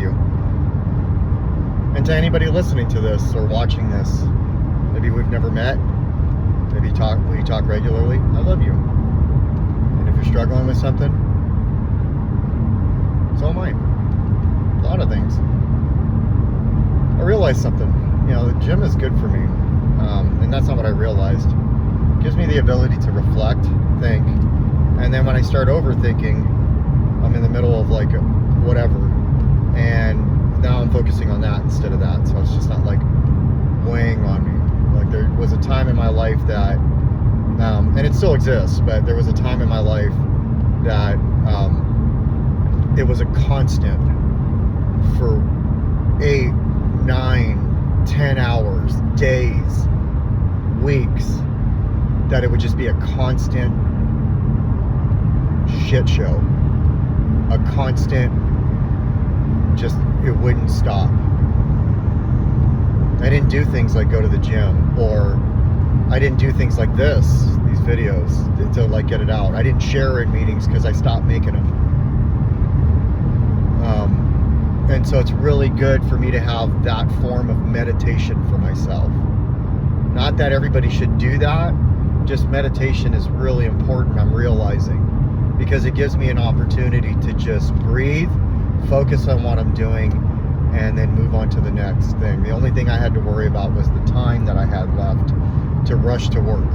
you. And to anybody listening to this or watching this, maybe we've never met, maybe we talk regularly, I love you. And if you're struggling with something, so am I. A lot of things. I realized something. The gym is good for me. And that's not what I realized. It gives me the ability to reflect, think, and then when I start overthinking, I'm in the middle of like whatever, and now I'm focusing on that instead of that. So it's just not like weighing on me. Like there was a time in my life that, and it still exists, but there was a time in my life that it was a constant for 8, 9, 10 hours, days, weeks, that it would just be a constant shit show. A constant, just, it wouldn't stop. I didn't do things like go to the gym, or I didn't do things like these videos to like get it out. I didn't share in meetings because I stopped making them. And so it's really good for me to have that form of meditation for myself. Not that everybody should do that, just meditation is really important, I'm realizing, because it gives me an opportunity to just breathe, focus on what I'm doing, and then move on to the next thing. The only thing I had to worry about was the time that I had left to rush to work,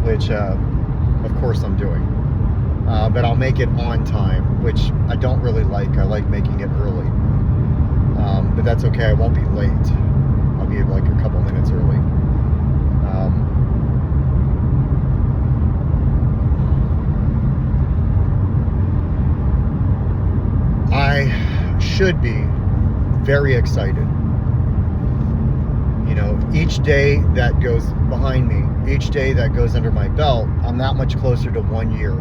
which of course I'm doing. But I'll make it on time, which I don't really like. I like making it early. But that's okay, I won't be late. I'll be like a couple minutes early. I should be very excited. Each day that goes behind me, each day that goes under my belt, I'm that much closer to 1 year,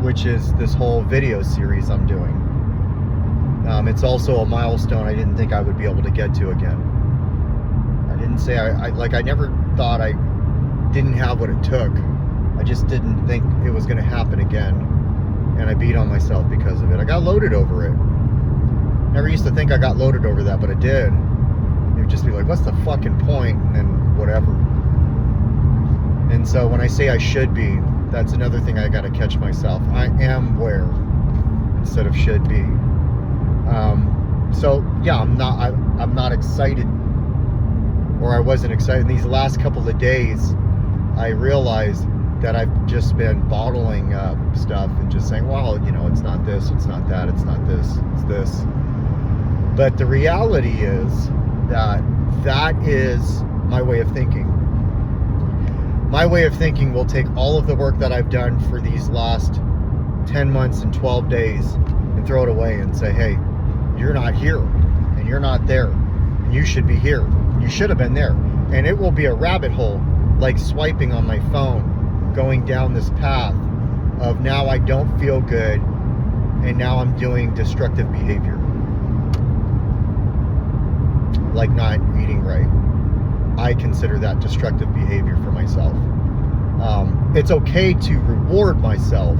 which is this whole video series I'm doing. It's also a milestone I didn't think I would be able to get to again. I didn't say I never thought I didn't have what it took. I just didn't think it was going to happen again. And I beat on myself because of it. I got loaded over it. Never used to think I got loaded over that, but I did. It would just be like, what's the fucking point? And then whatever. And so when I say I should be, that's another thing I got to catch myself. I am where instead of should be. So yeah, I'm not excited, or I wasn't excited. In these last couple of days, I realized that I've just been bottling up stuff and just saying, well, it's not this, it's not that, it's not this, it's this. But the reality is that is my way of thinking. My way of thinking will take all of the work that I've done for these last 10 months and 12 days and throw it away and say, hey, you're not here and you're not there and you should be here. You should have been there. And it will be a rabbit hole, like swiping on my phone, going down this path of now I don't feel good and now I'm doing destructive behavior. Like not eating right. I consider that destructive behavior for myself. It's okay to reward myself,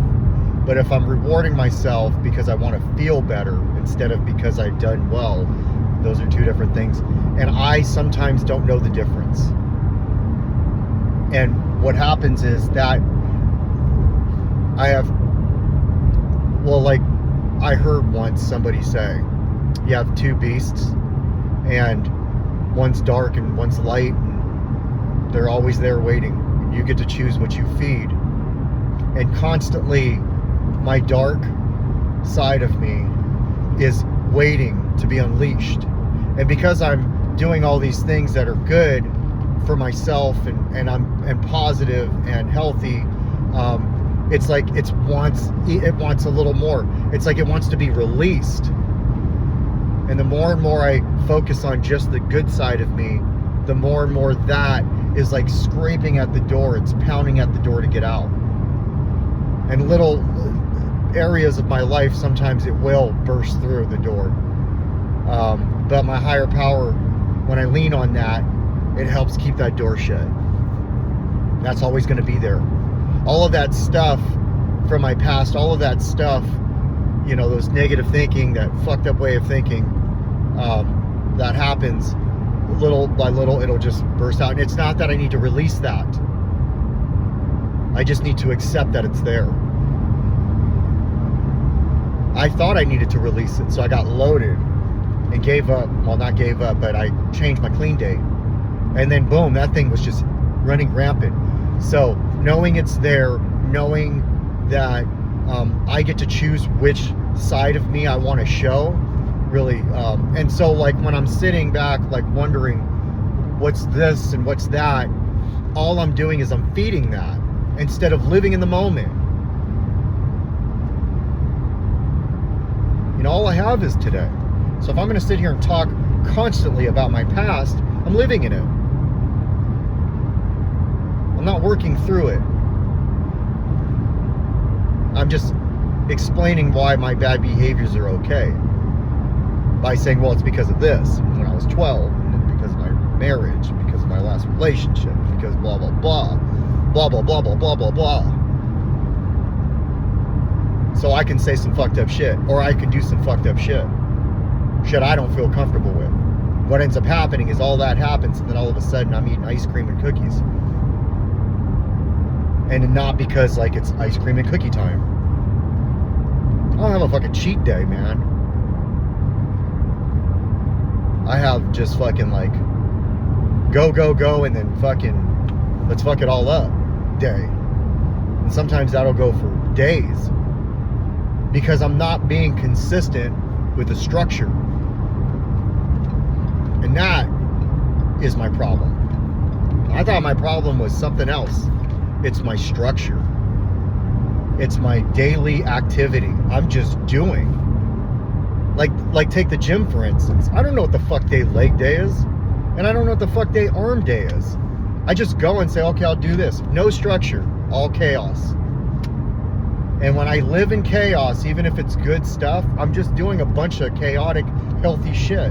but if I'm rewarding myself because I want to feel better instead of because I've done well, those are two different things. And I sometimes don't know the difference. And what happens is that I heard once somebody say, you have two beasts, and one's dark and one's light, and they're always there waiting. You get to choose what you feed. And constantly, my dark side of me is waiting to be unleashed. And because I'm doing all these things that are good for myself and I'm positive and healthy, it's like it wants a little more. It's like it wants to be released. And the more and more I focus on just the good side of me, the more and more that is like scraping at the door. It's pounding at the door to get out. And little areas of my life, sometimes it will burst through the door. But my higher power, when I lean on that, it helps keep that door shut. That's always going to be there. All of that stuff from my past, all of that stuff, those negative thinking, that fucked up way of thinking, that happens little by little. It'll just burst out. And it's not that I need to release that. I just need to accept that it's there. I thought I needed to release it, so I got loaded and gave up. Well, not gave up, but I changed my clean date. And then boom, that thing was just running rampant. So knowing it's there, knowing that I get to choose which side of me I want to show, really. And so like when I'm sitting back, like wondering what's this and what's that, all I'm doing is I'm feeding that instead of living in the moment. You know, all I have is today. So if I'm going to sit here and talk constantly about my past, I'm living in it. I'm not working through it. I'm just explaining why my bad behaviors are okay. By saying, well, it's because of this. When I was 12, and because of my marriage, because of my last relationship, because blah, blah, blah. Blah, blah, blah, blah, blah, blah, blah. So I can say some fucked up shit, or I can do some fucked up shit. Shit I don't feel comfortable with. What ends up happening is all that happens, and then all of a sudden I'm eating ice cream and cookies. And not because like it's ice cream and cookie time. I don't have a fucking cheat day, man. I have just fucking like go, go, go, and then fucking let's fuck it all up day. And sometimes that'll go for days. Because I'm not being consistent with the structure. And that is my problem. I thought my problem was something else. It's my structure. It's my daily activity. I'm just doing. Like take the gym for instance. I don't know what the fuck day leg day is. And I don't know what the fuck day arm day is. I just go and say, okay, I'll do this. No structure. All chaos. And when I live in chaos, even if it's good stuff, I'm just doing a bunch of chaotic, healthy shit.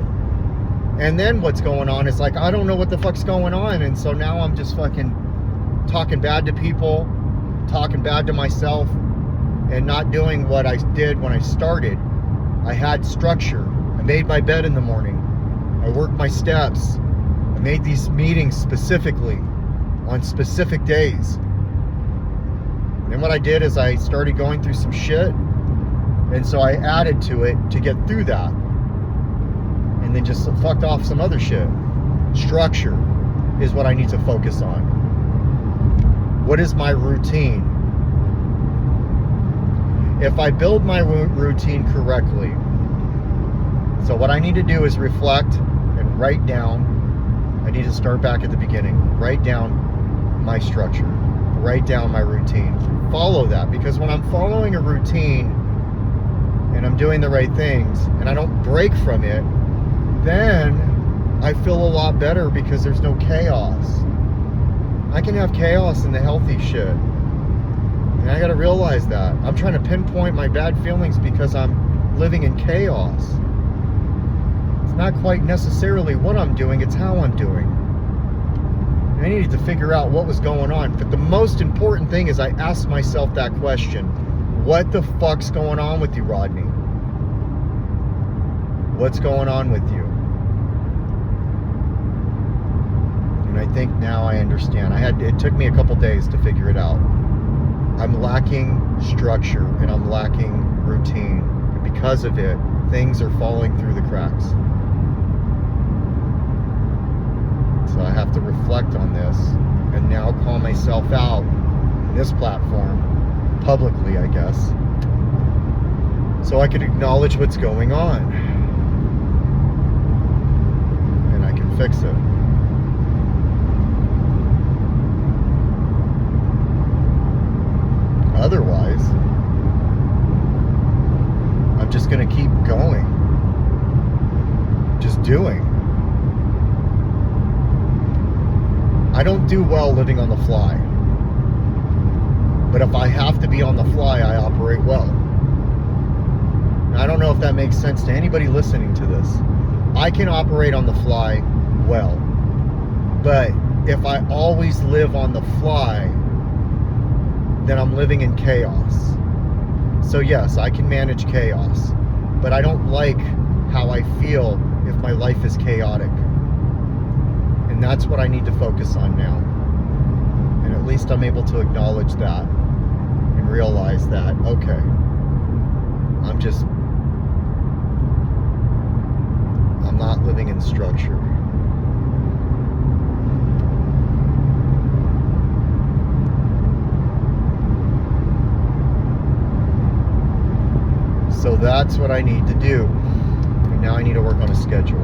And then what's going on is like, I don't know what the fuck's going on. And so now I'm just fucking talking bad to people, talking bad to myself, and not doing what I did when I started. I had structure. I made my bed in the morning. I worked my steps. I made these meetings specifically on specific days. And what I did is I started going through some shit, and so I added to it to get through that, and then just fucked off some other shit. Structure is what I need to focus on. What is my routine? If I build my routine correctly, so what I need to do is reflect and write down. I need to start back at the beginning. Write down my structure. Write down my routine. Follow that, because when I'm following a routine and I'm doing the right things and I don't break from it, then I feel a lot better because there's no chaos. I can have chaos in the healthy shit. And I gotta realize that. I'm trying to pinpoint my bad feelings because I'm living in chaos. It's not quite necessarily what I'm doing, it's how I'm doing. I needed to figure out what was going on. But the most important thing is I asked myself that question. What the fuck's going on with you, Rodney? What's going on with you? And I think now I understand. It took me a couple days to figure it out. I'm lacking structure and I'm lacking routine. And because of it, things are falling through the cracks. So I have to reflect on this and now call myself out in this platform, publicly, I guess, so I can acknowledge what's going on and I can fix it. Otherwise, I'm just going to keep going, just doing. I don't do well living on the fly. But if I have to be on the fly, I operate well. Now, I don't know if that makes sense to anybody listening to this. I can operate on the fly well. But if I always live on the fly, then I'm living in chaos. So yes, I can manage chaos. But I don't like how I feel if my life is chaotic. And that's what I need to focus on now. And at least I'm able to acknowledge that and realize that, okay, I'm not living in structure. So that's what I need to do. And now I need to work on a schedule.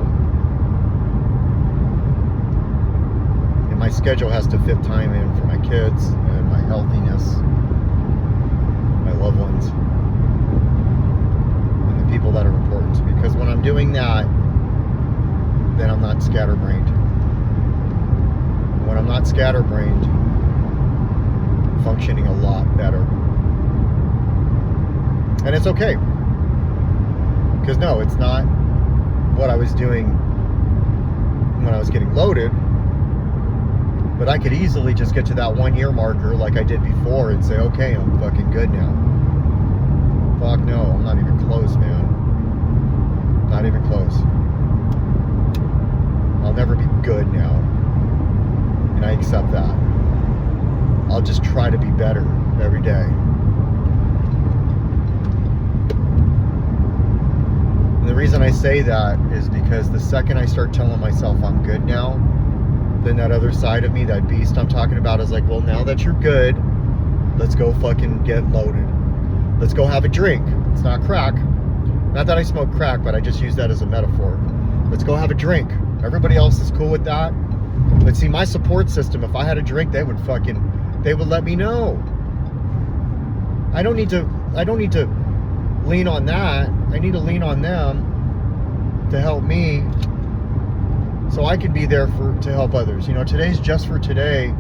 And my schedule has to fit time in for my kids and my healthiness, my loved ones, and the people that are important to me. Because when I'm doing that, then I'm not scatterbrained. When I'm not scatterbrained, I'm functioning a lot better. And it's okay. Because no, it's not what I was doing when I was getting loaded. But I could easily just get to that 1 year marker like I did before and say, okay, I'm fucking good now. Fuck no, I'm not even close, man. Not even close. I'll never be good now. And I accept that. I'll just try to be better every day. And the reason I say that is because the second I start telling myself I'm good now, then that other side of me, that beast I'm talking about, is like, well, now that you're good, let's go fucking get loaded. Let's go have a drink. It's not crack. Not that I smoke crack, but I just use that as a metaphor. Let's go have a drink. Everybody else is cool with that. But see, my support system, if I had a drink, they would let me know. I don't need to lean on that. I need to lean on them to help me, so I can be there to help others. You know, today's just for today.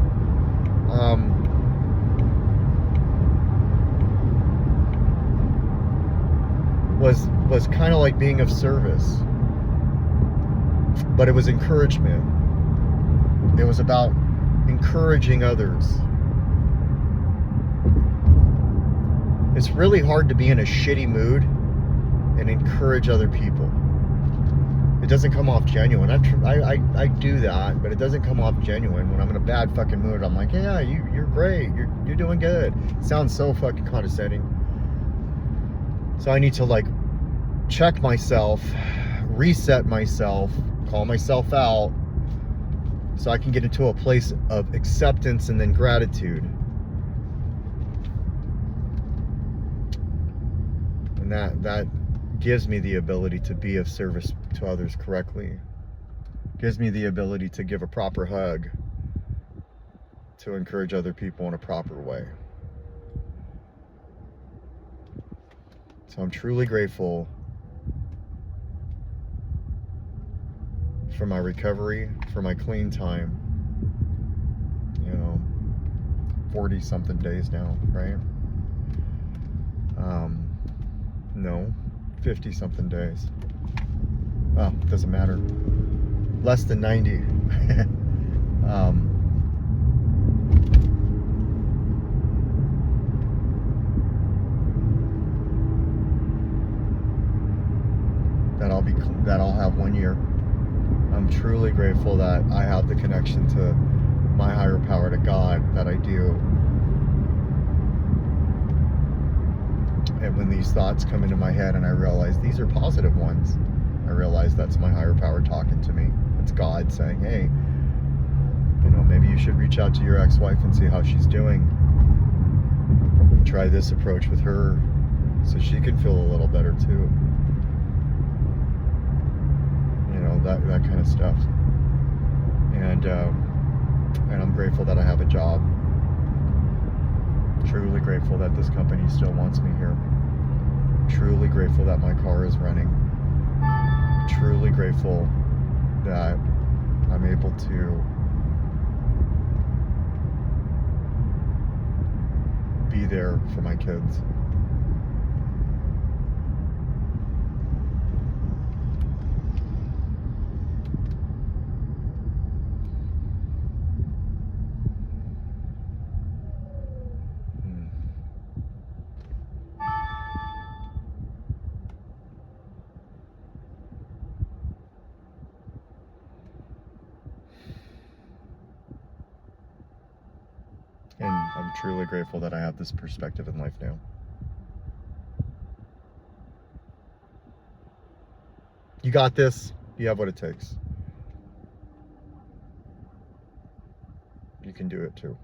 Was kind of like being of service, but it was encouragement. It was about encouraging others. It's really hard to be in a shitty mood and encourage other people. It doesn't come off genuine. I do that, but it doesn't come off genuine. When I'm in a bad fucking mood, I'm like, yeah, you're great. You're doing good. It sounds so fucking condescending. So I need to like check myself, reset myself, call myself out, so I can get into a place of acceptance and then gratitude. And that gives me the ability to be of service to others correctly. Gives me the ability to give a proper hug, to encourage other people in a proper way. So I'm truly grateful for my recovery, for my clean time. 40 something days now, right? No, 50 something days. Oh, doesn't matter. Less than 90. that I'll have 1 year. I'm truly grateful that I have the connection to my higher power, to God, that I do. And when these thoughts come into my head and I realize these are positive ones, I realize that's my higher power talking to me. It's God saying, hey, maybe you should reach out to your ex-wife and see how she's doing. Try this approach with her so she can feel a little better too. That kind of stuff. And I'm grateful that I have a job. Truly grateful that this company still wants me here. Truly grateful that my car is running. Truly grateful that I'm able to be there for my kids. truly grateful that I have this perspective in life now. You got this. You have what it takes. You can do it too.